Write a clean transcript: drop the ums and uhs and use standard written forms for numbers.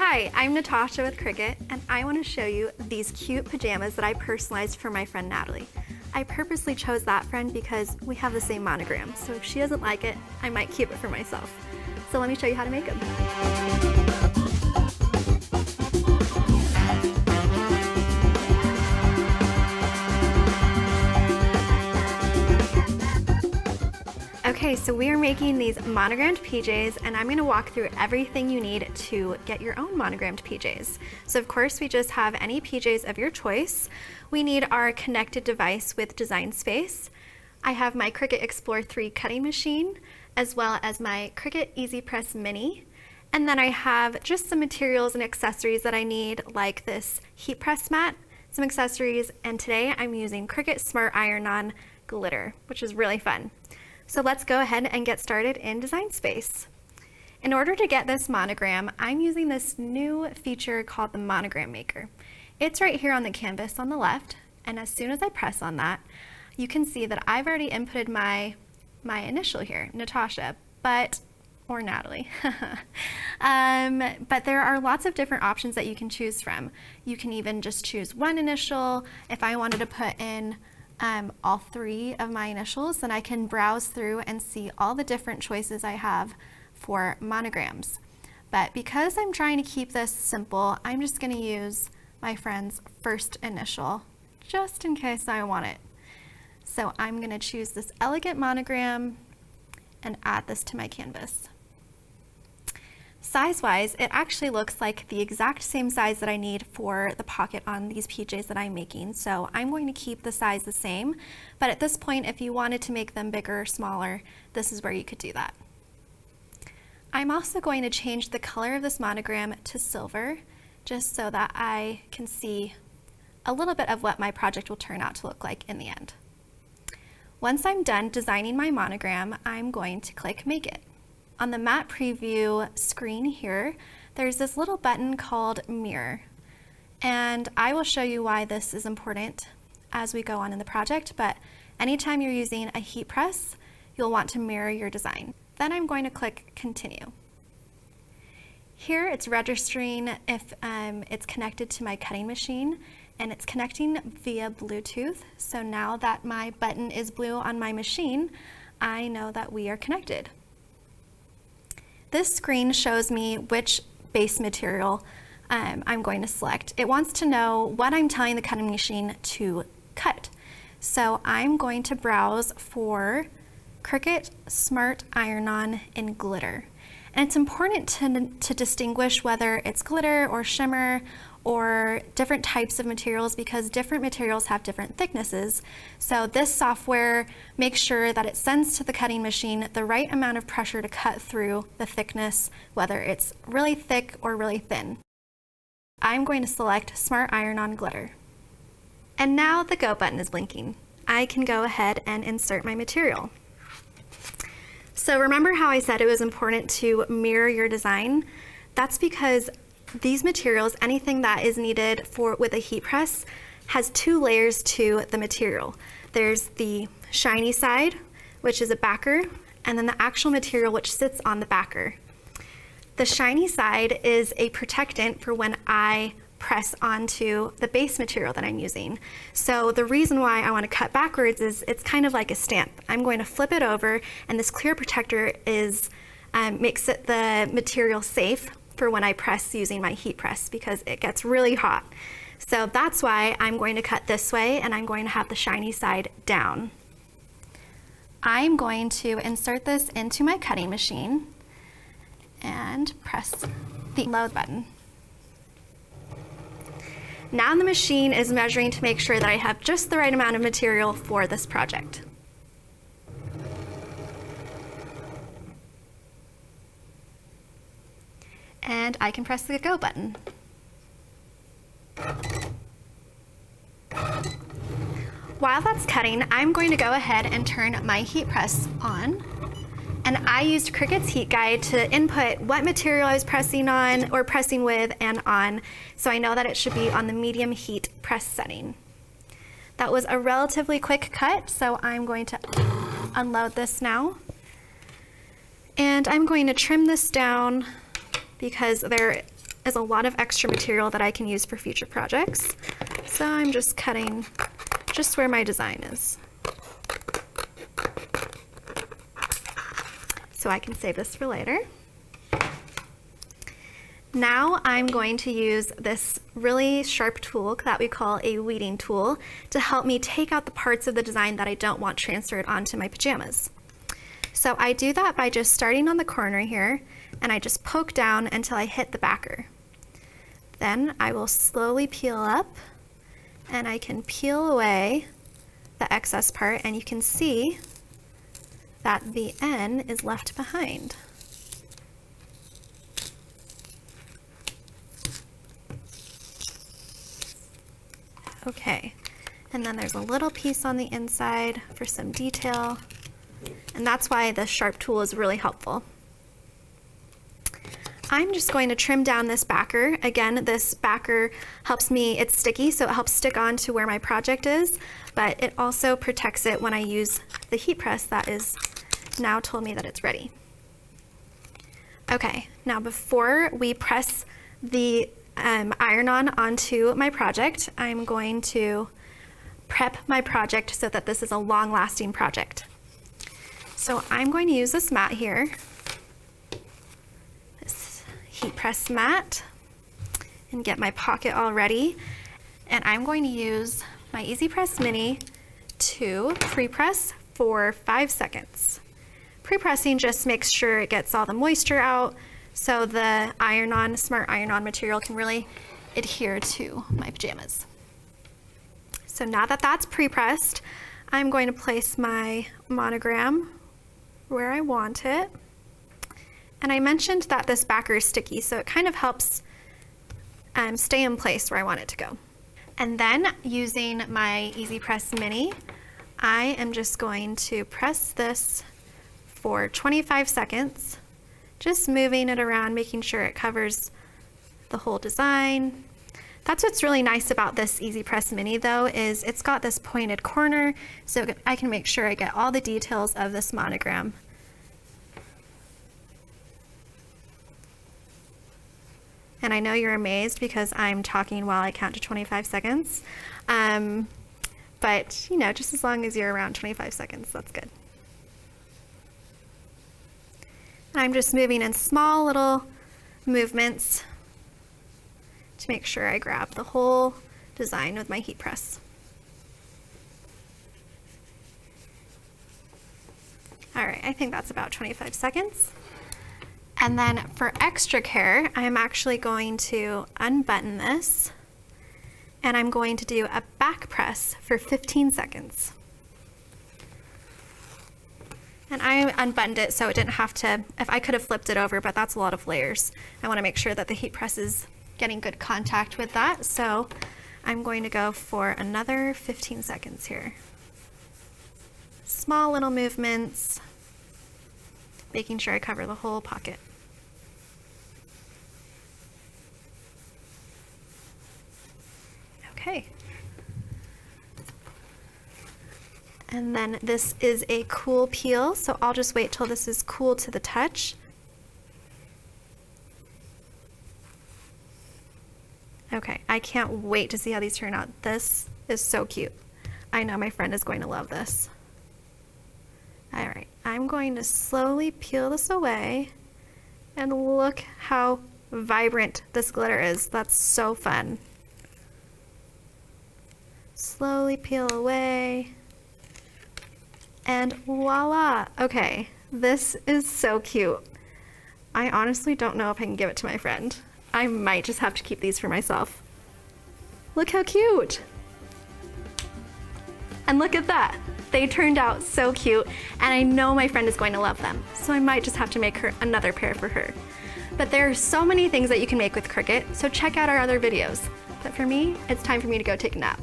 Hi, I'm Natasha with Cricut, and I want to show you these cute pajamas that I personalized for my friend Natalie. I purposely chose that friend because we have the same monogram, so if she doesn't like it, I might keep it for myself. So let me show you how to make them. Okay, so we are making these monogrammed PJs, and I'm going to walk through everything you need to get your own monogrammed PJs. So of course we just have any PJs of your choice. We need our connected device with design space. I have my Cricut Explore 3 cutting machine, as well as my Cricut Easy Press Mini. And then I have just some materials and accessories that I need, like this heat press mat, some accessories, and today I'm using Cricut Smart Iron-On glitter, which is really fun. So let's go ahead and get started in Design Space. In order to get this monogram, I'm using this new feature called the Monogram Maker. It's right here on the canvas on the left, and as soon as I press on that, you can see that I've already inputted my initial here, Natasha, or Natalie. But there are lots of different options that you can choose from. You can even just choose one initial. If I wanted to put in all three of my initials, then I can browse through and see all the different choices I have for monograms. But because I'm trying to keep this simple, I'm just going to use my friend's first initial, just in case I want it. So I'm going to choose this elegant monogram and add this to my canvas. Size-wise, it actually looks like the exact same size that I need for the pocket on these PJs that I'm making. So I'm going to keep the size the same, but at this point, if you wanted to make them bigger or smaller, this is where you could do that. I'm also going to change the color of this monogram to silver, just so that I can see a little bit of what my project will turn out to look like in the end. Once I'm done designing my monogram, I'm going to click Make It. On the map preview screen here, there's this little button called Mirror. And I will show you why this is important as we go on in the project, but anytime you're using a heat press, you'll want to mirror your design. Then I'm going to click Continue. Here it's registering if it's connected to my cutting machine, and it's connecting via Bluetooth. So now that my button is blue on my machine, I know that we are connected. This screen shows me which base material I'm going to select. It wants to know what I'm telling the cutting machine to cut. So I'm going to browse for Cricut Smart Iron-On in glitter. And it's important to distinguish whether it's glitter or shimmer or different types of materials, because different materials have different thicknesses. So this software makes sure that it sends to the cutting machine the right amount of pressure to cut through the thickness, whether it's really thick or really thin. I'm going to select Smart Iron-On Glitter. And now the Go button is blinking. I can go ahead and insert my material. So remember how I said it was important to mirror your design? That's because these materials, anything that is needed with a heat press, has two layers to the material. There's the shiny side, which is a backer, and then the actual material which sits on the backer. The shiny side is a protectant for when I press onto the base material that I'm using. So the reason why I want to cut backwards is it's kind of like a stamp. I'm going to flip it over, and this clear protector makes it the material safe for when I press using my heat press, because it gets really hot. So that's why I'm going to cut this way, and I'm going to have the shiny side down. I'm going to insert this into my cutting machine and press the load button. Now the machine is measuring to make sure that I have just the right amount of material for this project. And I can press the Go button. While that's cutting, I'm going to go ahead and turn my heat press on. And I used Cricut's heat guide to input what material I was pressing on or pressing with and on, so I know that it should be on the medium heat press setting. That was a relatively quick cut, so I'm going to unload this now. And I'm going to trim this down because there is a lot of extra material that I can use for future projects. So I'm just cutting just where my design is. So I can save this for later. Now I'm going to use this really sharp tool that we call a weeding tool to help me take out the parts of the design that I don't want transferred onto my pajamas. So I do that by just starting on the corner here, and I just poke down until I hit the backer. Then I will slowly peel up, and I can peel away the excess part, and you can see that the N is left behind. Okay, and then there's a little piece on the inside for some detail, and that's why the sharp tool is really helpful. I'm just going to trim down this backer. Again, this backer helps me, it's sticky, so it helps stick on to where my project is, but it also protects it when I use the heat press that is now told me that it's ready. Okay, now before we press the iron-on onto my project, I'm going to prep my project so that this is a long-lasting project. So I'm going to use this mat here, this heat press mat, and get my pocket all ready. And I'm going to use my Easy Press Mini to pre-press for 5 seconds. Pre-pressing just makes sure it gets all the moisture out so the iron-on, smart iron-on material can really adhere to my pajamas. So now that that's pre-pressed, I'm going to place my monogram where I want it. And I mentioned that this backer is sticky, so it kind of helps stay in place where I want it to go. And then using my Easy Press Mini, I am just going to press this for 25 seconds, just moving it around, making sure it covers the whole design. That's what's really nice about this Easy Press Mini though, is it's got this pointed corner, so I can make sure I get all the details of this monogram. And I know you're amazed because I'm talking while I count to 25 seconds. But you know, just as long as you're around 25 seconds, that's good. I'm just moving in small little movements to make sure I grab the whole design with my heat press. All right, I think that's about 25 seconds. And then for extra care, I'm actually going to unbutton this, and I'm going to do a back press for 15 seconds. And I unbuttoned it so it didn't have to, if I could have flipped it over, but that's a lot of layers. I want to make sure that the heat press is getting good contact with that, so I'm going to go for another 15 seconds here. Small little movements, making sure I cover the whole pocket. Okay. And then this is a cool peel, so I'll just wait till this is cool to the touch. Okay, I can't wait to see how these turn out. This is so cute. I know my friend is going to love this. All right, I'm going to slowly peel this away, and look how vibrant this glitter is. That's so fun. Slowly peel away. And voila! Okay, this is so cute. I honestly don't know if I can give it to my friend. I might just have to keep these for myself. Look how cute! And look at that! They turned out so cute, and I know my friend is going to love them, so I might just have to make her another pair for her. But there are so many things that you can make with Cricut, so check out our other videos. But for me, it's time for me to go take a nap.